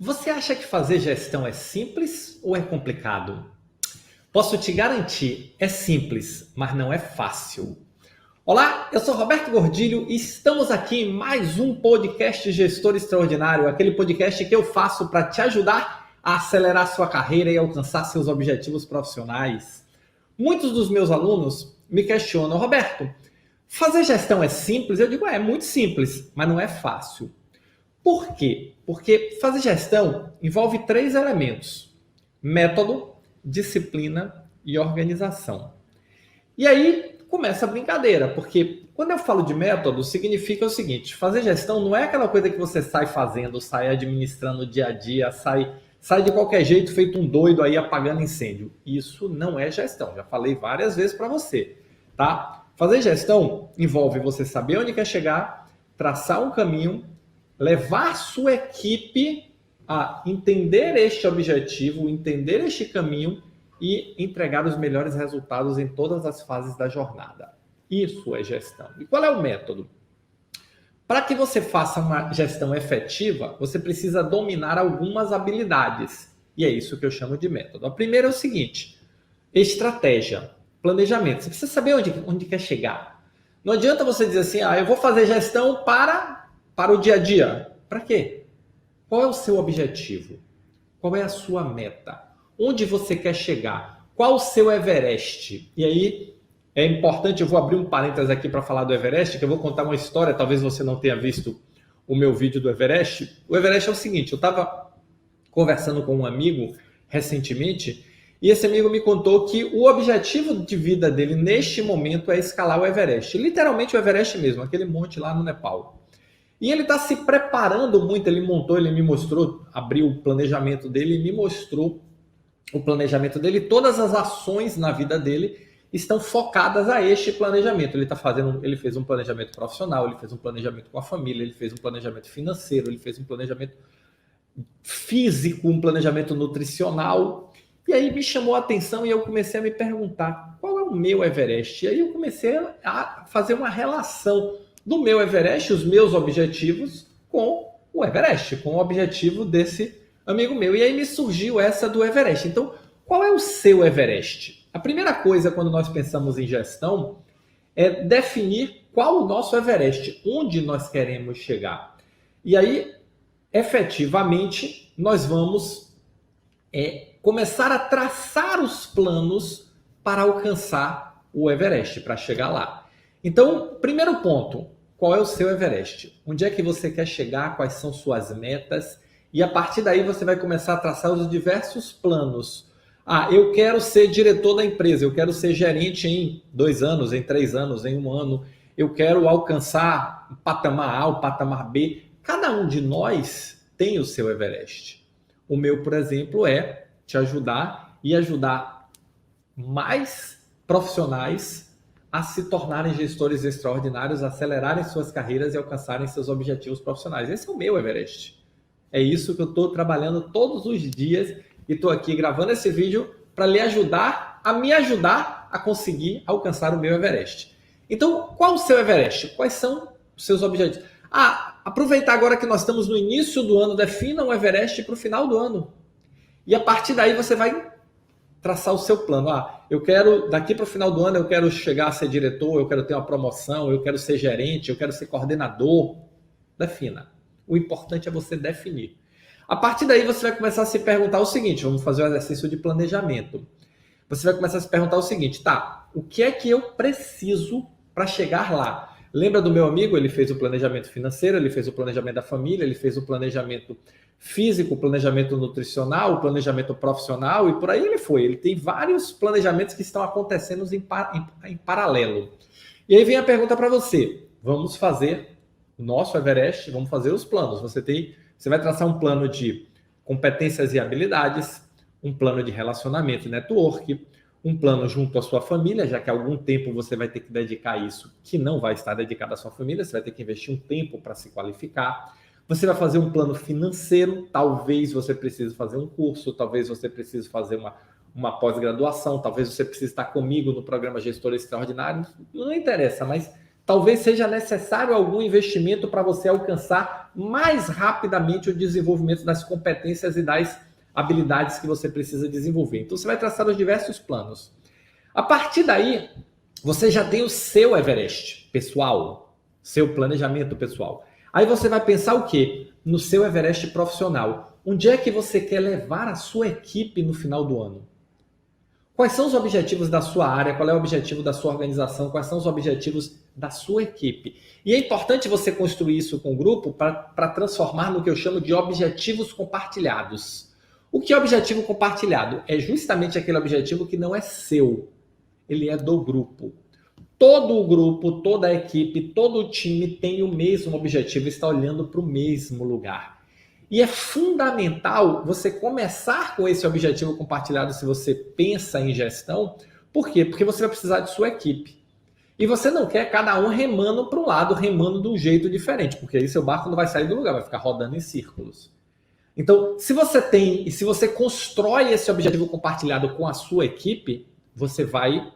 Você acha que fazer gestão é simples ou é complicado? Posso te garantir, é simples, mas não é fácil. Olá, eu sou Roberto Gordilho e estamos aqui em mais um podcast Gestor Extraordinário, aquele podcast que eu faço para te ajudar a acelerar sua carreira e alcançar seus objetivos profissionais. Muitos dos meus alunos me questionam, Roberto, fazer gestão é simples? Eu digo, é muito simples, mas não é fácil. Por quê? Porque fazer gestão envolve 3 elementos: método, disciplina e organização. E aí começa a brincadeira, porque quando eu falo de método, significa o seguinte: fazer gestão não é aquela coisa que você sai fazendo, sai administrando o dia a dia, sai de qualquer jeito, feito um doido aí apagando incêndio. Isso não é gestão, já falei várias vezes para você, tá? Fazer gestão envolve você saber onde quer chegar, traçar um caminho, levar sua equipe a entender este objetivo, entender este caminho e entregar os melhores resultados em todas as fases da jornada. Isso é gestão. E qual é o método? Para que você faça uma gestão efetiva, você precisa dominar algumas habilidades. E é isso que eu chamo de método. A primeira é o seguinte: estratégia, planejamento. Você precisa saber onde quer chegar. Não adianta você dizer assim, eu vou fazer gestão para o dia a dia. Para quê? Qual é o seu objetivo? Qual é a sua meta? Onde você quer chegar? Qual o seu Everest? E aí é importante, eu vou abrir um parênteses aqui para falar do Everest, que eu vou contar uma história, talvez você não tenha visto o meu vídeo do Everest. O Everest é o seguinte: eu estava conversando com um amigo recentemente e esse amigo me contou que o objetivo de vida dele neste momento é escalar o Everest. Literalmente o Everest mesmo, aquele monte lá no Nepal. E ele está se preparando muito, ele me mostrou, abriu o planejamento dele e me mostrou o planejamento dele. Todas as ações na vida dele estão focadas a este planejamento. Ele fez um planejamento profissional, ele fez um planejamento com a família, ele fez um planejamento financeiro, ele fez um planejamento físico, um planejamento nutricional. E aí me chamou a atenção e eu comecei a me perguntar, qual é o meu Everest? E aí eu comecei a fazer uma relação do meu Everest, os meus objetivos, com o Everest, com o objetivo desse amigo meu. E aí me surgiu essa do Everest. Então, qual é o seu Everest? A primeira coisa quando nós pensamos em gestão é definir qual o nosso Everest, onde nós queremos chegar. E aí, efetivamente, nós vamos começar a traçar os planos para alcançar o Everest, para chegar lá. Então, primeiro ponto, qual é o seu Everest? Onde é que você quer chegar? Quais são suas metas? E a partir daí você vai começar a traçar os diversos planos. Eu quero ser diretor da empresa, eu quero ser gerente em 2 anos, em 3 anos, em 1 ano. Eu quero alcançar o patamar A, o patamar B. Cada um de nós tem o seu Everest. O meu, por exemplo, é te ajudar e ajudar mais profissionais a se tornarem gestores extraordinários, acelerarem suas carreiras e alcançarem seus objetivos profissionais. Esse é o meu Everest. É isso que eu estou trabalhando todos os dias e estou aqui gravando esse vídeo para lhe ajudar, a me ajudar a conseguir alcançar o meu Everest. Então, qual o seu Everest? Quais são os seus objetivos? Aproveitar agora que nós estamos no início do ano, defina um Everest para o final do ano. E a partir daí você vai traçar o seu plano. Eu quero, daqui para o final do ano, eu quero chegar a ser diretor, eu quero ter uma promoção, eu quero ser gerente, eu quero ser coordenador. Defina. O importante é você definir. A partir daí você vai começar a se perguntar o seguinte, vamos fazer o exercício de planejamento. Você vai começar a se perguntar o seguinte, o que é que eu preciso para chegar lá? Lembra do meu amigo? Ele fez o planejamento financeiro, ele fez o planejamento da família, ele fez o planejamento físico, o planejamento nutricional, o planejamento profissional e por aí ele foi. Ele tem vários planejamentos que estão acontecendo em paralelo. E aí vem a pergunta para você. Vamos fazer o nosso Everest, vamos fazer os planos. Você vai traçar um plano de competências e habilidades, um plano de relacionamento e network, um plano junto à sua família, já que há algum tempo você vai ter que dedicar isso, que não vai estar dedicado à sua família, você vai ter que investir um tempo para se qualificar. Você vai fazer um plano financeiro, talvez você precise fazer um curso, talvez você precise fazer uma pós-graduação, talvez você precise estar comigo no programa Gestor Extraordinário, não interessa, mas talvez seja necessário algum investimento para você alcançar mais rapidamente o desenvolvimento das competências e das habilidades que você precisa desenvolver. Então você vai traçar os diversos planos. A partir daí, você já tem o seu Everest pessoal, seu planejamento pessoal. Aí você vai pensar o quê? No seu Everest profissional. Onde é que você quer levar a sua equipe no final do ano? Quais são os objetivos da sua área? Qual é o objetivo da sua organização? Quais são os objetivos da sua equipe? E é importante você construir isso com o grupo para transformar no que eu chamo de objetivos compartilhados. O que é objetivo compartilhado? É justamente aquele objetivo que não é seu, ele é do grupo. Todo o grupo, toda a equipe, todo o time tem o mesmo objetivo, está olhando para o mesmo lugar. E é fundamental você começar com esse objetivo compartilhado se você pensa em gestão. Por quê? Porque você vai precisar de sua equipe. E você não quer cada um remando para um lado, remando de um jeito diferente, porque aí seu barco não vai sair do lugar, vai ficar rodando em círculos. Então, se você tem e se você constrói esse objetivo compartilhado com a sua equipe, você vai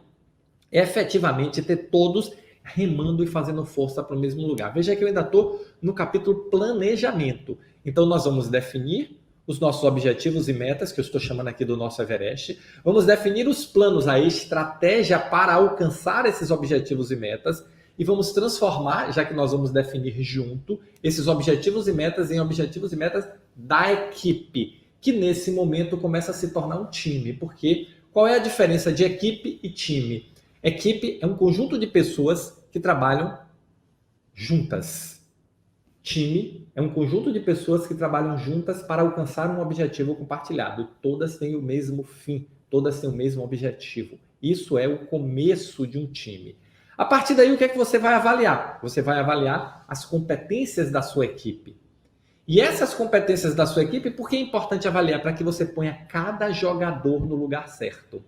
efetivamente ter todos remando e fazendo força para o mesmo lugar. Veja que eu ainda estou no capítulo planejamento. Então, nós vamos definir os nossos objetivos e metas, que eu estou chamando aqui do nosso Everest. Vamos definir os planos, a estratégia para alcançar esses objetivos e metas. E vamos transformar, já que nós vamos definir junto, esses objetivos e metas em objetivos e metas da equipe, que nesse momento começa a se tornar um time. Porque qual é a diferença de equipe e time? Equipe é um conjunto de pessoas que trabalham juntas. Time é um conjunto de pessoas que trabalham juntas para alcançar um objetivo compartilhado. Todas têm o mesmo fim, todas têm o mesmo objetivo. Isso é o começo de um time. A partir daí, o que é que você vai avaliar? Você vai avaliar as competências da sua equipe. E essas competências da sua equipe, por que é importante avaliar? Para que você ponha cada jogador no lugar certo.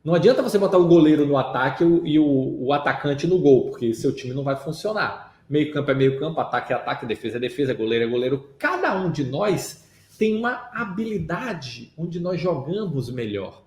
Não adianta você botar o goleiro no ataque e o atacante no gol, porque seu time não vai funcionar. Meio campo é meio campo, ataque é ataque, defesa é defesa, goleiro é goleiro. Cada um de nós tem uma habilidade onde nós jogamos melhor.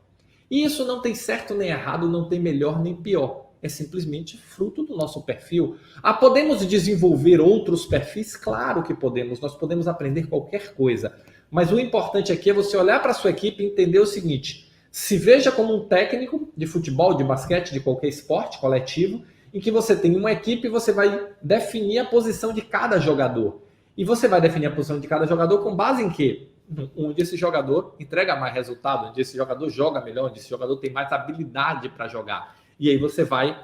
E isso não tem certo nem errado, não tem melhor nem pior. É simplesmente fruto do nosso perfil. Podemos desenvolver outros perfis? Claro que podemos. Nós podemos aprender qualquer coisa. Mas o importante aqui é você olhar para a sua equipe e entender o seguinte. Se veja como um técnico de futebol, de basquete, de qualquer esporte coletivo, em que você tem uma equipe e você vai definir a posição de cada jogador. E você vai definir a posição de cada jogador com base em quê? Onde esse jogador entrega mais resultado, onde esse jogador joga melhor, onde esse jogador tem mais habilidade para jogar. E aí você vai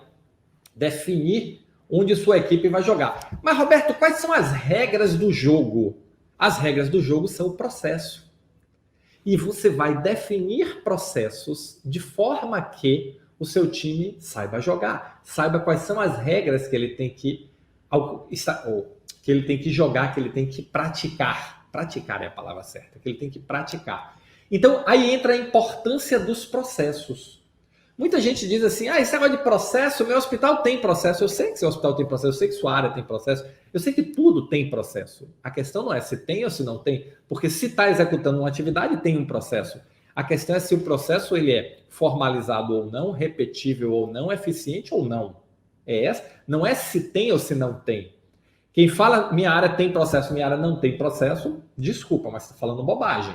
definir onde sua equipe vai jogar. Mas, Roberto, quais são as regras do jogo? As regras do jogo são o processo. E você vai definir processos de forma que o seu time saiba jogar, saiba quais são as regras que ele tem que jogar, que ele tem que praticar. Praticar é a palavra certa, que ele tem que praticar. Então, aí entra a importância dos processos. Muita gente diz assim, esse negócio de processo, meu hospital tem processo. Eu sei que seu hospital tem processo, eu sei que sua área tem processo, eu sei que tudo tem processo. A questão não é se tem ou se não tem, porque se está executando uma atividade, tem um processo. A questão é se o processo ele é formalizado ou não, repetível ou não, eficiente ou não. Não é se tem ou se não tem. Quem fala minha área tem processo, minha área não tem processo, desculpa, mas está falando bobagem.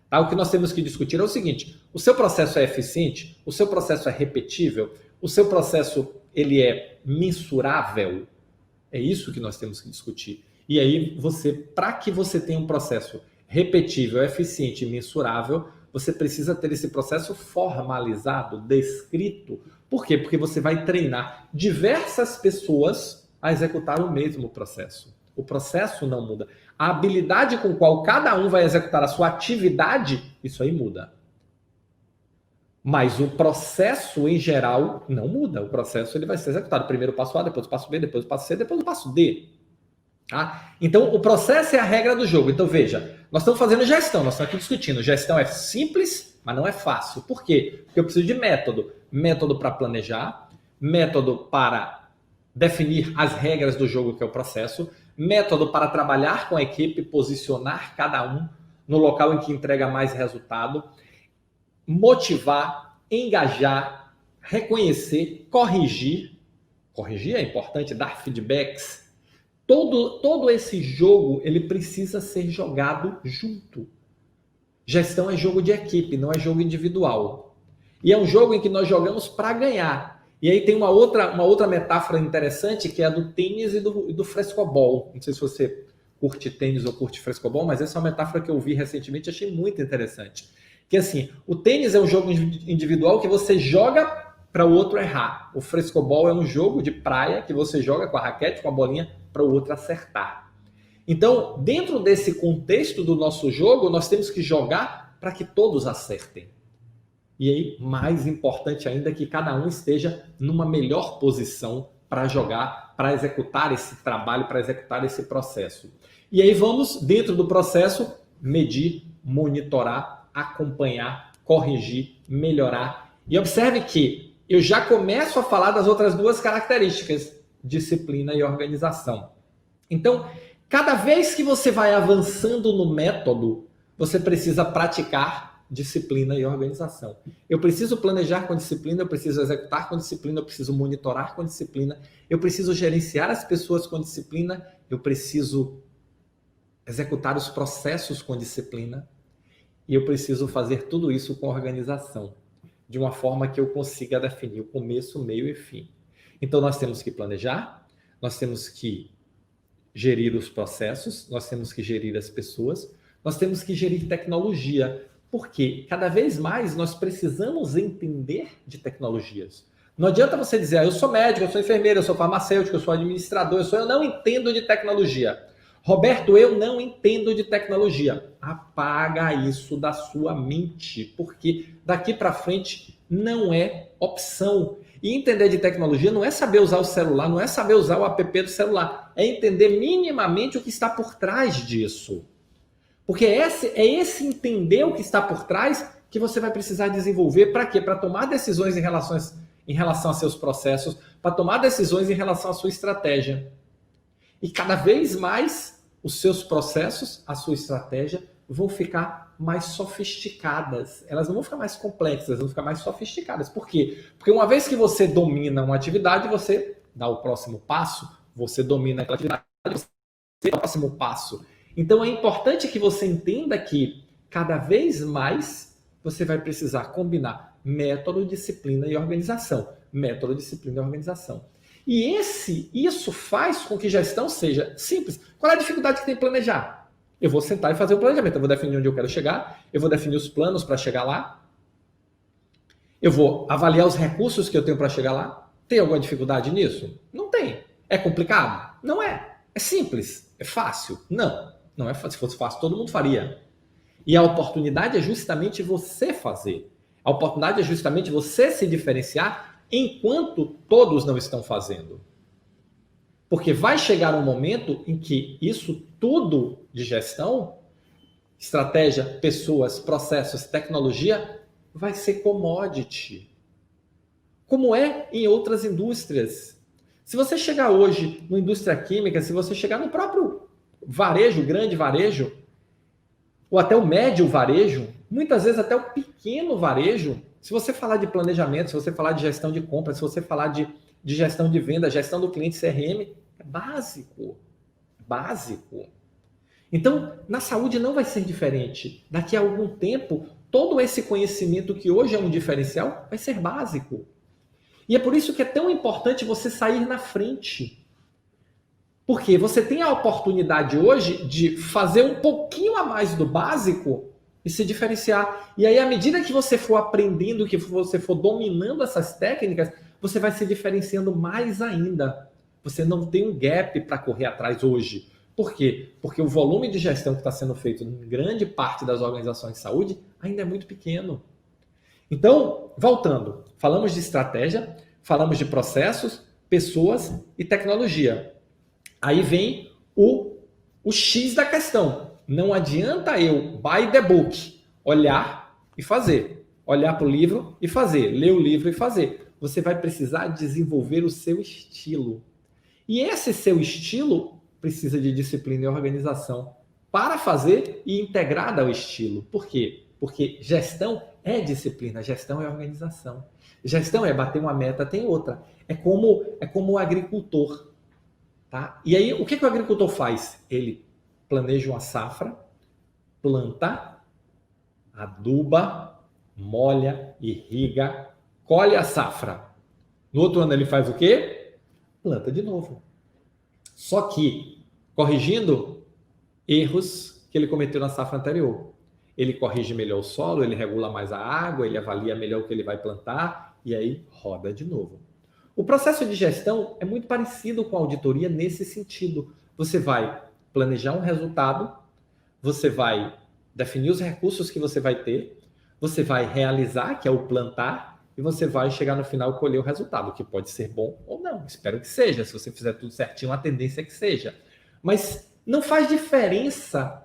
Tá? O que nós temos que discutir é o seguinte, o seu processo é eficiente? O seu processo é repetível? O seu processo ele é mensurável? É isso que nós temos que discutir. E aí, para que você tenha um processo repetível, eficiente e mensurável, você precisa ter esse processo formalizado, descrito. Por quê? Porque você vai treinar diversas pessoas a executar o mesmo processo. O processo não muda. A habilidade com qual cada um vai executar a sua atividade, isso aí muda. Mas o processo, em geral, não muda. O processo ele vai ser executado. Primeiro o passo A, depois o passo B, depois o passo C, depois o passo D. Tá? Então, o processo é a regra do jogo. Então, veja, nós estamos fazendo gestão, nós estamos aqui discutindo. Gestão é simples, mas não é fácil. Por quê? Porque eu preciso de método. Método para planejar, método para definir as regras do jogo, que é o processo, método para trabalhar com a equipe, posicionar cada um no local em que entrega mais resultado, motivar, engajar, reconhecer, corrigir corrigir, é importante dar feedbacks. Todo esse jogo, ele precisa ser jogado junto. Gestão é jogo de equipe, não é jogo individual. E é um jogo em que nós jogamos para ganhar. E aí tem uma outra metáfora interessante, que é a do tênis e do frescobol. Não sei se você curte tênis ou curte frescobol, mas essa é uma metáfora que eu vi recentemente e achei muito interessante. Que assim, o tênis é um jogo individual que você joga para o outro errar. O frescobol é um jogo de praia que você joga com a raquete, com a bolinha, para o outro acertar. Então, dentro desse contexto do nosso jogo, nós temos que jogar para que todos acertem. E aí, mais importante ainda, que cada um esteja numa melhor posição para jogar, para executar esse trabalho, para executar esse processo. E aí vamos, dentro do processo, medir, monitorar, acompanhar, corrigir, melhorar. E observe que eu já começo a falar das outras duas características, disciplina e organização. Então, cada vez que você vai avançando no método, você precisa praticar disciplina e organização. Eu preciso planejar com disciplina, eu preciso executar com disciplina, eu preciso monitorar com disciplina, eu preciso gerenciar as pessoas com disciplina, eu preciso executar os processos com disciplina e eu preciso fazer tudo isso com organização, de uma forma que eu consiga definir o começo, meio e fim. Então nós temos que planejar, nós temos que gerir os processos, nós temos que gerir as pessoas, nós temos que gerir tecnologia, porque cada vez mais nós precisamos entender de tecnologias. Não adianta você dizer, eu sou médico, eu sou enfermeiro, eu sou farmacêutico, eu sou administrador, eu não entendo de tecnologia. Roberto, eu não entendo de tecnologia. Apaga isso da sua mente, porque daqui para frente não é opção. E entender de tecnologia não é saber usar o celular, não é saber usar o app do celular, é entender minimamente o que está por trás disso. Porque é esse entender o que está por trás que você vai precisar desenvolver para quê? Para tomar decisões em relação a seus processos, para tomar decisões em relação à sua estratégia. E cada vez mais os seus processos, a sua estratégia vão ficar mais sofisticadas. Elas não vão ficar mais complexas, elas vão ficar mais sofisticadas. Por quê? Porque uma vez que você domina uma atividade, você dá o próximo passo, você domina aquela atividade, você dá o próximo passo. Então é importante que você entenda que cada vez mais você vai precisar combinar método, disciplina e organização. Método, disciplina e organização. E isso faz com que gestão seja simples. Qual é a dificuldade que tem em planejar? Eu vou sentar e fazer o planejamento. Eu vou definir onde eu quero chegar, eu vou definir os planos para chegar lá, eu vou avaliar os recursos que eu tenho para chegar lá. Tem alguma dificuldade nisso? Não tem. É complicado? Não é. É simples. É fácil? Não. Não é fácil. Se fosse fácil, todo mundo faria. E a oportunidade é justamente você fazer. A oportunidade é justamente você se diferenciar enquanto todos não estão fazendo. Porque vai chegar um momento em que isso tudo de gestão, estratégia, pessoas, processos, tecnologia, vai ser commodity. Como é em outras indústrias. Se você chegar hoje na indústria química, se você chegar no próprio varejo, grande varejo, ou até o médio varejo, muitas vezes até o pequeno varejo, se você falar de planejamento, se você falar de gestão de compra, se você falar de gestão de venda, gestão do cliente CRM, é básico. Básico. Então, na saúde não vai ser diferente. Daqui a algum tempo, todo esse conhecimento que hoje é um diferencial vai ser básico. E é por isso que é tão importante você sair na frente. Porque você tem a oportunidade hoje de fazer um pouquinho a mais do básico e se diferenciar. E aí, à medida que você for aprendendo, que você for dominando essas técnicas, você vai se diferenciando mais ainda. Você não tem um gap para correr atrás hoje. Por quê? Porque o volume de gestão que está sendo feito em grande parte das organizações de saúde ainda é muito pequeno. Então, voltando, falamos de estratégia, falamos de processos, pessoas e tecnologia. Aí vem o X da questão. Não adianta eu, by the book, olhar e fazer. Olhar para o livro e fazer. Ler o livro e fazer. Você vai precisar desenvolver o seu estilo. E esse seu estilo precisa de disciplina e organização para fazer e integrar ao estilo. Por quê? Porque gestão é disciplina, gestão é organização. Gestão é bater uma meta, tem outra. É como o agricultor, tá? E aí, o que o agricultor faz? Ele planeja uma safra, planta, aduba, molha, irriga, colhe a safra. No outro ano ele faz o quê? Planta de novo. Só que corrigindo erros que ele cometeu na safra anterior. Ele corrige melhor o solo, ele regula mais a água, ele avalia melhor o que ele vai plantar e aí roda de novo. O processo de gestão é muito parecido com a auditoria nesse sentido. Você vai planejar um resultado, você vai definir os recursos que você vai ter, você vai realizar, que é o plantar, e você vai chegar no final e colher o resultado, que pode ser bom ou não. Espero que seja. Se você fizer tudo certinho, a tendência é que seja. Mas não faz diferença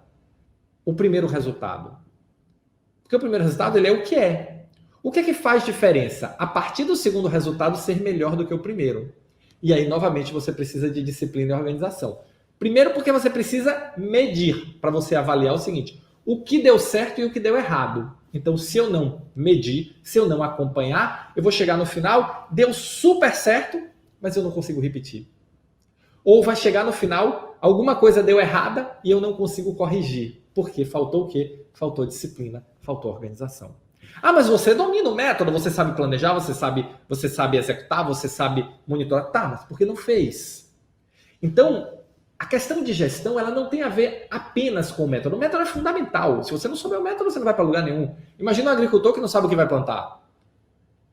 o primeiro resultado. Porque o primeiro resultado ele é o que é. O que é que faz diferença? A partir do segundo resultado ser melhor do que o primeiro. E aí, novamente, você precisa de disciplina e organização. Primeiro porque você precisa medir para você avaliar o seguinte, o que deu certo e o que deu errado. Então, se eu não medir, se eu não acompanhar, eu vou chegar no final, deu super certo, mas eu não consigo repetir. Ou vai chegar no final, alguma coisa deu errada e eu não consigo corrigir. Porque faltou o quê? Faltou disciplina, faltou organização. Ah, mas você domina o método, você sabe planejar, você sabe executar, você sabe monitorar. Tá, mas por que não fez? Então, a questão de gestão, ela não tem a ver apenas com o método. O método é fundamental. Se você não souber o método, você não vai para lugar nenhum. Imagina um agricultor que não sabe o que vai plantar.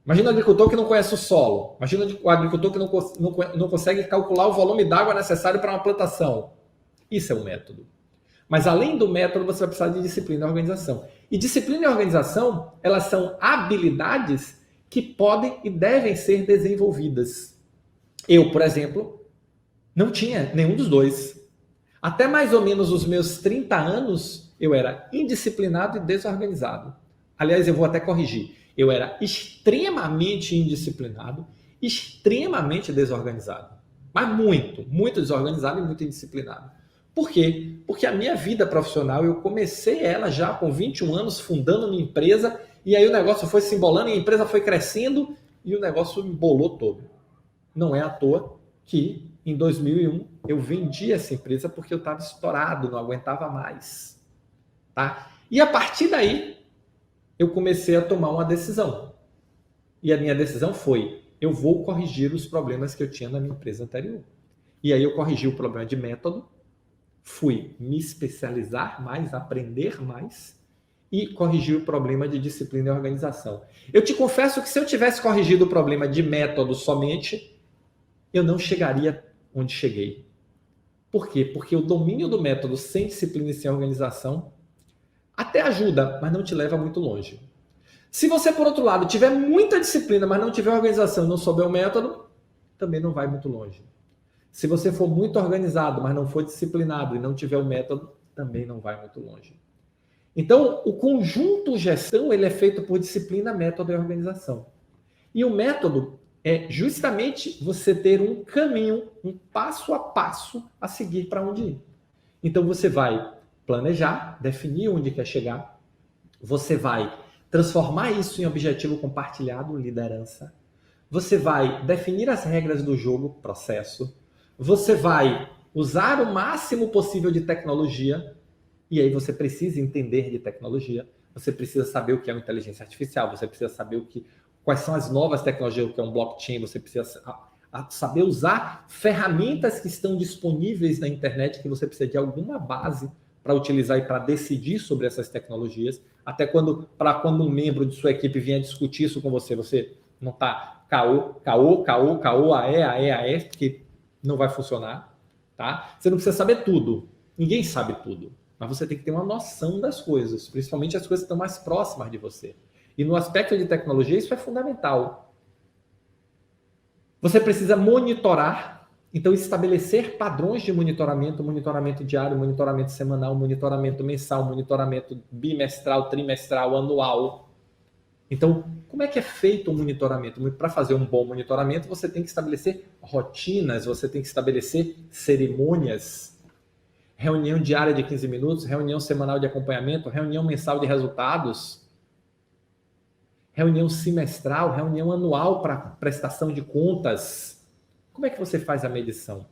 Imagina um agricultor que não conhece o solo. Imagina um agricultor que não consegue calcular o volume d'água necessário para uma plantação. Isso é um método. Mas além do método, você vai precisar de disciplina e organização. E disciplina e organização, elas são habilidades que podem e devem ser desenvolvidas. Eu, por exemplo, não tinha nenhum dos dois. Até mais ou menos os meus 30 anos, eu era indisciplinado e desorganizado. Aliás, eu vou até corrigir. Eu era extremamente indisciplinado, extremamente desorganizado. Mas muito desorganizado e muito indisciplinado. Por quê? Porque a minha vida profissional, eu comecei ela já com 21 anos, fundando uma empresa, e aí o negócio foi se embolando, e a empresa foi crescendo, e o negócio embolou todo. Não é à toa que, em 2001, eu vendi essa empresa porque eu estava estourado, não aguentava mais. Tá? E a partir daí, eu comecei a tomar uma decisão. E a minha decisão foi, eu vou corrigir os problemas que eu tinha na minha empresa anterior. E aí eu corrigi o problema de método, fui me especializar mais, aprender mais e corrigir o problema de disciplina e organização. Eu te confesso que se eu tivesse corrigido o problema de método somente, eu não chegaria onde cheguei. Por quê? Porque o domínio do método sem disciplina e sem organização até ajuda, mas não te leva muito longe. Se você, por outro lado, tiver muita disciplina, mas não tiver organização e não souber o método, também não vai muito longe. Se você for muito organizado, mas não for disciplinado e não tiver o método, também não vai muito longe. Então, o conjunto gestão ele é feito por disciplina, método e organização. E o método é justamente você ter um caminho, um passo a passo a seguir para onde ir. Então, você vai planejar, definir onde quer chegar, você vai transformar isso em objetivo compartilhado, liderança, você vai definir as regras do jogo, processo, você vai usar o máximo possível de tecnologia, e aí você precisa entender de tecnologia, você precisa saber o que é uma inteligência artificial, você precisa saber quais são as novas tecnologias, o que é um blockchain, você precisa saber usar ferramentas que estão disponíveis na internet, que você precisa de alguma base para utilizar e para decidir sobre essas tecnologias, até quando um membro de sua equipe vier discutir isso com você, você não está caô, aé, porque não vai funcionar, tá? Você não precisa saber tudo. Ninguém sabe tudo. Mas você tem que ter uma noção das coisas, principalmente as coisas que estão mais próximas de você. E no aspecto de tecnologia, isso é fundamental. Você precisa monitorar, então estabelecer padrões de monitoramento, monitoramento diário, monitoramento semanal, monitoramento mensal, monitoramento bimestral, trimestral, anual. Então, como é que é feito o monitoramento? Para fazer um bom monitoramento, você tem que estabelecer rotinas, você tem que estabelecer cerimônias, reunião diária de 15 minutos, reunião semanal de acompanhamento, reunião mensal de resultados, reunião semestral, reunião anual para prestação de contas. Como é que você faz a medição?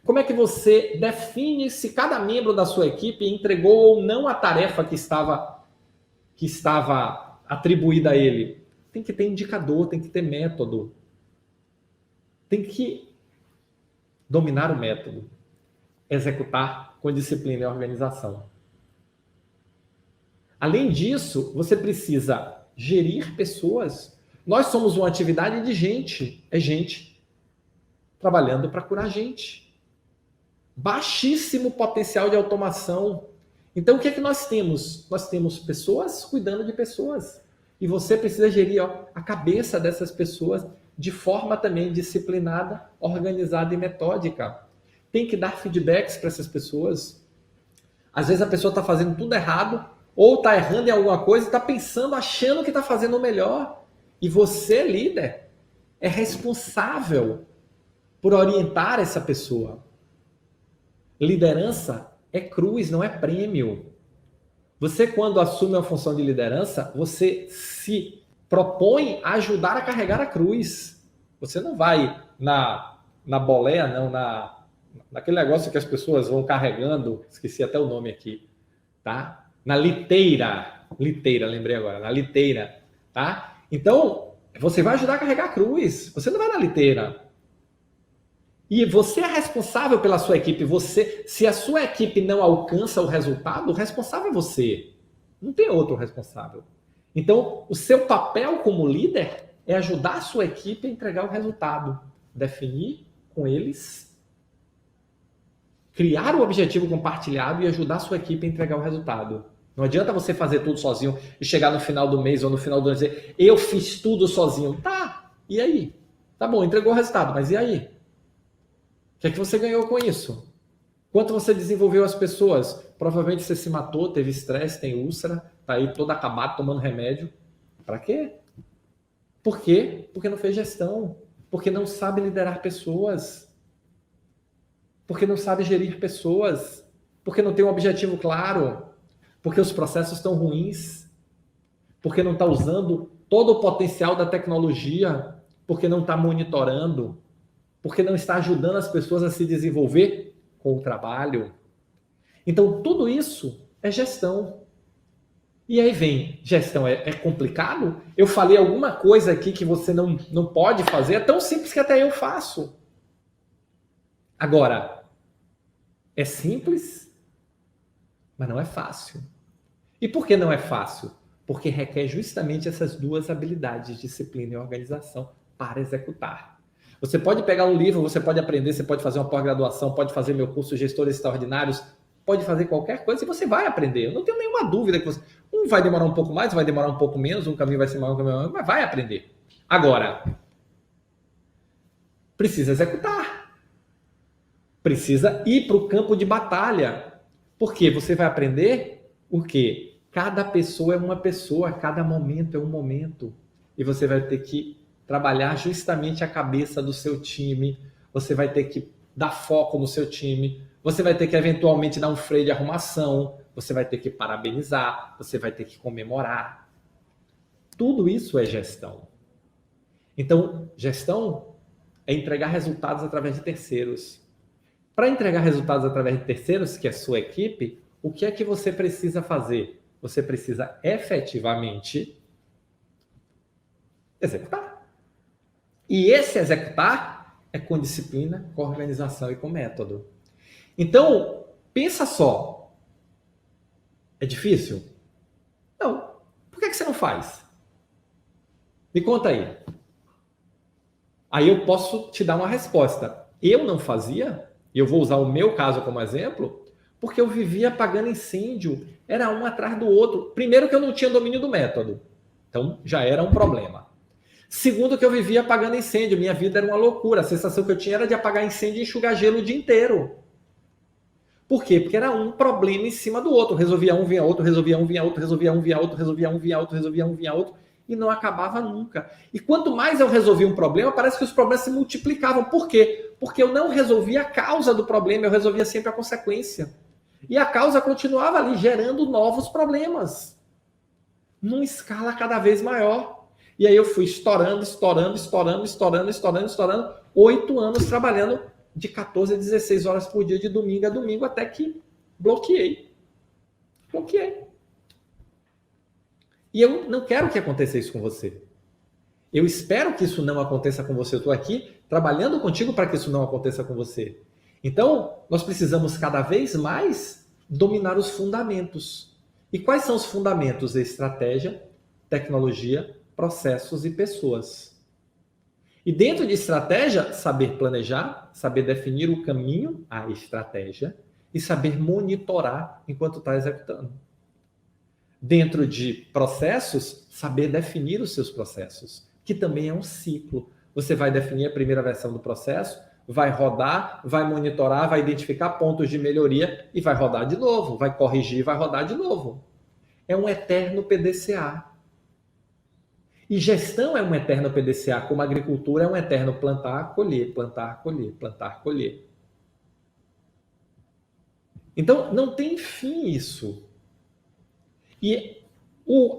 Como é que você define se cada membro da sua equipe entregou ou não a tarefa que estava atribuída a ele? Tem que ter indicador, tem que ter método. Tem que dominar o método. Executar com disciplina e organização. Além disso, você precisa gerir pessoas. Nós somos uma atividade de gente. É gente trabalhando para curar gente. Baixíssimo potencial de automação. Então, o que é que nós temos? Nós temos pessoas cuidando de pessoas. E você precisa gerir a cabeça dessas pessoas de forma também disciplinada, organizada e metódica. Tem que dar feedbacks para essas pessoas. Às vezes a pessoa está fazendo tudo errado, ou está errando em alguma coisa e está pensando, achando que está fazendo o melhor. E você, líder, é responsável por orientar essa pessoa. Liderança é cruz, não é prêmio. Você, quando assume a função de liderança, você se propõe a ajudar a carregar a cruz. Você não vai na boleia, não, naquele negócio que as pessoas vão carregando, esqueci até o nome aqui, tá? Na liteira, lembrei agora, na liteira, tá? Então, você vai ajudar a carregar a cruz, você não vai na liteira. E você é responsável pela sua equipe. Se a sua equipe não alcança o resultado, o responsável é você. Não tem outro responsável. Então, o seu papel como líder é ajudar a sua equipe a entregar o resultado. Definir com eles, criar o objetivo compartilhado e ajudar a sua equipe a entregar o resultado. Não adianta você fazer tudo sozinho e chegar no final do mês ou no final do ano e dizer, eu fiz tudo sozinho. Tá, e aí? Tá bom, entregou o resultado, mas e aí? O que é que você ganhou com isso? Quanto você desenvolveu as pessoas? Provavelmente você se matou, teve estresse, tem úlcera, tá aí todo acabado tomando remédio. Para quê? Por quê? Porque não fez gestão. Porque não sabe liderar pessoas. Porque não sabe gerir pessoas. Porque não tem um objetivo claro. Porque os processos estão ruins. Porque não está usando todo o potencial da tecnologia. Porque não está monitorando. Porque não está ajudando as pessoas a se desenvolver com o trabalho. Então, tudo isso é gestão. E aí vem, gestão é complicado? Eu falei alguma coisa aqui que você não pode fazer? É tão simples que até eu faço. Agora, é simples, mas não é fácil. E por que não é fácil? Porque requer justamente essas duas habilidades, disciplina e organização, para executar. Você pode pegar um livro, você pode aprender, você pode fazer uma pós-graduação, pode fazer meu curso Gestores Extraordinários, pode fazer qualquer coisa e você vai aprender. Eu não tenho nenhuma dúvida que você... Um vai demorar um pouco mais, vai demorar um pouco menos, um caminho vai ser maior, um caminho menor, mas vai aprender. Agora, precisa executar. Precisa ir para o campo de batalha. Porque você vai aprender o quê? Cada pessoa é uma pessoa, cada momento é um momento. E você vai ter que trabalhar justamente a cabeça do seu time, você vai ter que dar foco no seu time, você vai ter que eventualmente dar um freio de arrumação, você vai ter que parabenizar, você vai ter que comemorar. Tudo isso é gestão. Então, gestão é entregar resultados através de terceiros. Para entregar resultados através de terceiros, que é a sua equipe, o que é que você precisa fazer? Você precisa efetivamente executar. E esse executar é com disciplina, com organização e com método. Então, pensa só. É difícil? Não. Por que você não faz? Me conta aí. Aí eu posso te dar uma resposta. Eu não fazia, e eu vou usar o meu caso como exemplo, porque eu vivia apagando incêndio. Era um atrás do outro. Primeiro que eu não tinha domínio do método. Então, já era um problema. Segundo, que eu vivia apagando incêndio. Minha vida era uma loucura. A sensação que eu tinha era de apagar incêndio e enxugar gelo o dia inteiro. Por quê? Porque era um problema em cima do outro. Resolvia um, vinha outro, resolvia um, vinha outro, resolvia um, vinha outro, resolvia um, vinha outro, resolvia um, vinha outro. E não acabava nunca. E quanto mais eu resolvia um problema, parece que os problemas se multiplicavam. Por quê? Porque eu não resolvia a causa do problema, eu resolvia sempre a consequência. E a causa continuava ali, gerando novos problemas. Numa escala cada vez maior. E aí eu fui estourando, 8 anos trabalhando de 14 a 16 horas por dia, de domingo a domingo, até que bloqueei. E eu não quero que aconteça isso com você. Eu espero que isso não aconteça com você. Eu estou aqui trabalhando contigo para que isso não aconteça com você. Então, nós precisamos cada vez mais dominar os fundamentos. E quais são os fundamentos? Estratégia, tecnologia, processos e pessoas. E dentro de estratégia, saber planejar, saber definir o caminho, a estratégia, e saber monitorar enquanto está executando. Dentro de processos, saber definir os seus processos, que também é um ciclo. Você vai definir a primeira versão do processo, vai rodar, vai monitorar, vai identificar pontos de melhoria e vai rodar de novo, vai corrigir e vai rodar de novo. É um eterno PDCA. E gestão é um eterno PDCA, como a agricultura é um eterno plantar, colher, plantar, colher, plantar, colher. Então, não tem fim isso. E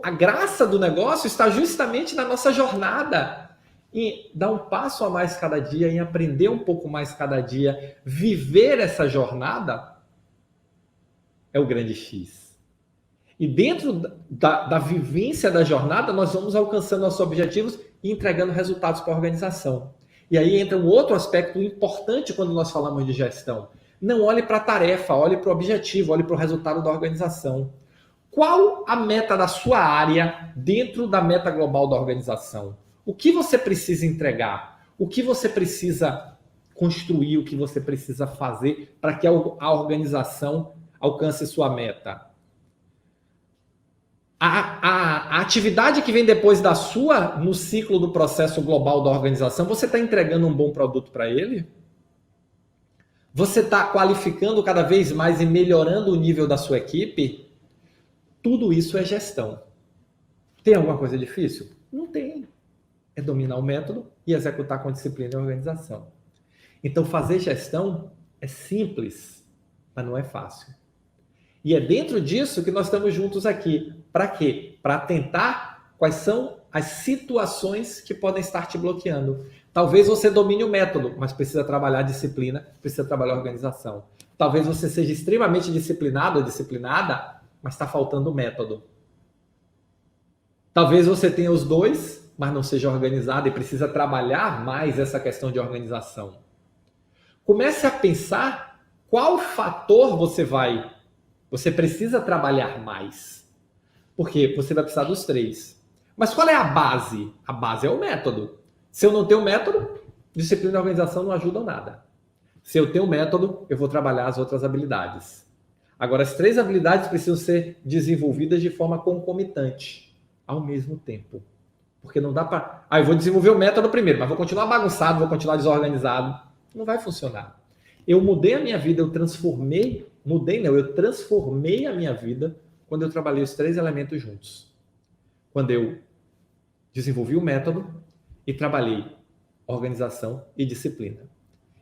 a graça do negócio está justamente na nossa jornada, em dar um passo a mais cada dia, em aprender um pouco mais cada dia, viver essa jornada é o grande X. E dentro da vivência da jornada, nós vamos alcançando nossos objetivos e entregando resultados para a organização. E aí entra um outro aspecto importante quando nós falamos de gestão. Não olhe para a tarefa, olhe para o objetivo, olhe para o resultado da organização. Qual a meta da sua área dentro da meta global da organização? O que você precisa entregar? O que você precisa construir? O que você precisa fazer para que a organização alcance sua meta? A atividade que vem depois da sua, no ciclo do processo global da organização, você está entregando um bom produto para ele? Você está qualificando cada vez mais e melhorando o nível da sua equipe? Tudo isso é gestão. Tem alguma coisa difícil? Não tem. É dominar o método e executar com disciplina e organização. Então, fazer gestão é simples, mas não é fácil. E é dentro disso que nós estamos juntos aqui. Para quê? Para tentar quais são as situações que podem estar te bloqueando. Talvez você domine o método, mas precisa trabalhar a disciplina, precisa trabalhar a organização. Talvez você seja extremamente disciplinado ou disciplinada, mas está faltando o método. Talvez você tenha os dois, mas não seja organizado e precisa trabalhar mais essa questão de organização. Comece a pensar qual fator você precisa trabalhar mais. Porque você vai precisar dos 3. Mas qual é a base? A base é o método. Se eu não tenho método, disciplina e organização não ajudam nada. Se eu tenho método, eu vou trabalhar as outras habilidades. Agora, as 3 habilidades precisam ser desenvolvidas de forma concomitante, ao mesmo tempo. Porque não dá para... eu vou desenvolver o método primeiro, mas vou continuar bagunçado, vou continuar desorganizado. Não vai funcionar. Eu mudei a minha vida, eu transformei a minha vida quando eu trabalhei os 3 elementos juntos. Quando eu desenvolvi o método e trabalhei organização e disciplina.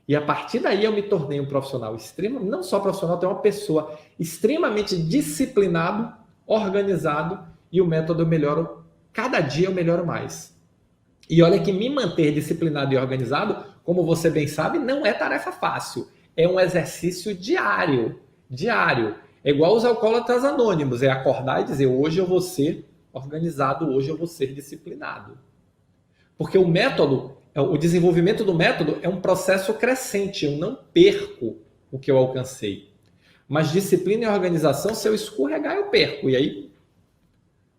E a partir daí eu me tornei um profissional não só profissional, até uma pessoa extremamente disciplinado, organizado, e o método eu melhoro, cada dia eu melhoro mais. E olha que me manter disciplinado e organizado, como você bem sabe, não é tarefa fácil. É um exercício diário. É igual os alcoólatras anônimos, é acordar e dizer, hoje eu vou ser organizado, hoje eu vou ser disciplinado. Porque o desenvolvimento do método é um processo crescente, eu não perco o que eu alcancei. Mas disciplina e organização, se eu escorregar, eu perco. E aí,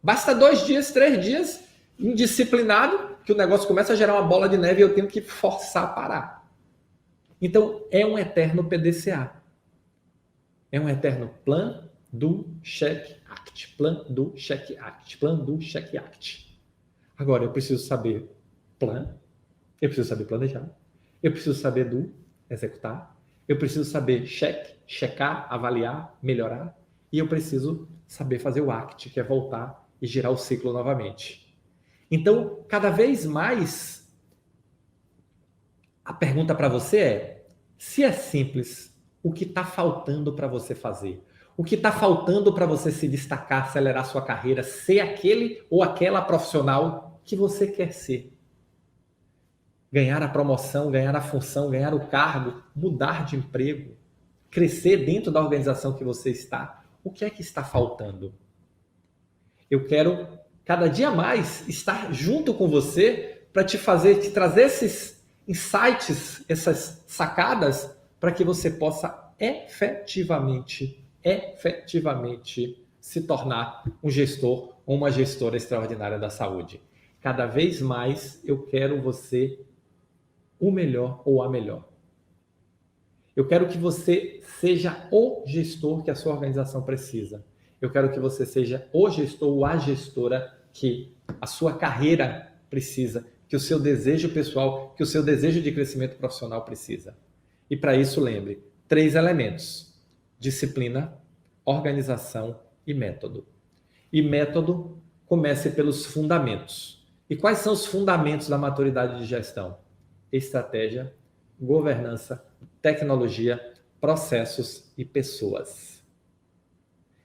basta 2 dias, 3 dias, indisciplinado, que o negócio começa a gerar uma bola de neve e eu tenho que forçar a parar. Então, é um eterno PDCA. É um eterno plan, do, check, act. Plan, do, check, act. Plan, do, check, act. Agora, eu preciso saber plan, eu preciso saber planejar, eu preciso saber do, executar, eu preciso saber checar, avaliar, melhorar, e eu preciso saber fazer o act, que é voltar e girar o ciclo novamente. Então, cada vez mais, a pergunta para você é, se é simples, o que está faltando para você fazer? O que está faltando para você se destacar, acelerar sua carreira, ser aquele ou aquela profissional que você quer ser. Ganhar a promoção, ganhar a função, ganhar o cargo, mudar de emprego, crescer dentro da organização que você está. O que é que está faltando? Eu quero cada dia mais estar junto com você para te trazer esses insights, essas sacadas, para que você possa efetivamente se tornar um gestor ou uma gestora extraordinária da saúde. Cada vez mais eu quero você o melhor ou a melhor. Eu quero que você seja o gestor que a sua organização precisa. Eu quero que você seja o gestor ou a gestora que a sua carreira precisa, que o seu desejo pessoal, que o seu desejo de crescimento profissional precisa. E para isso, lembre, 3 elementos: disciplina, organização e método. E método, comece pelos fundamentos. E quais são os fundamentos da maturidade de gestão? Estratégia, governança, tecnologia, processos e pessoas.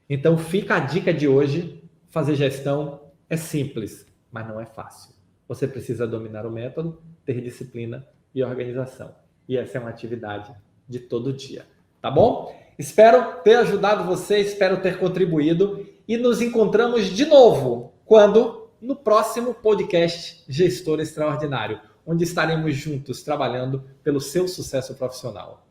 Então fica a dica de hoje: fazer gestão é simples, mas não é fácil. Você precisa dominar o método, ter disciplina e organização. E essa é uma atividade de todo dia, tá bom? Espero ter ajudado você, espero ter contribuído e nos encontramos de novo quando? No próximo podcast Gestor Extraordinário, onde estaremos juntos trabalhando pelo seu sucesso profissional.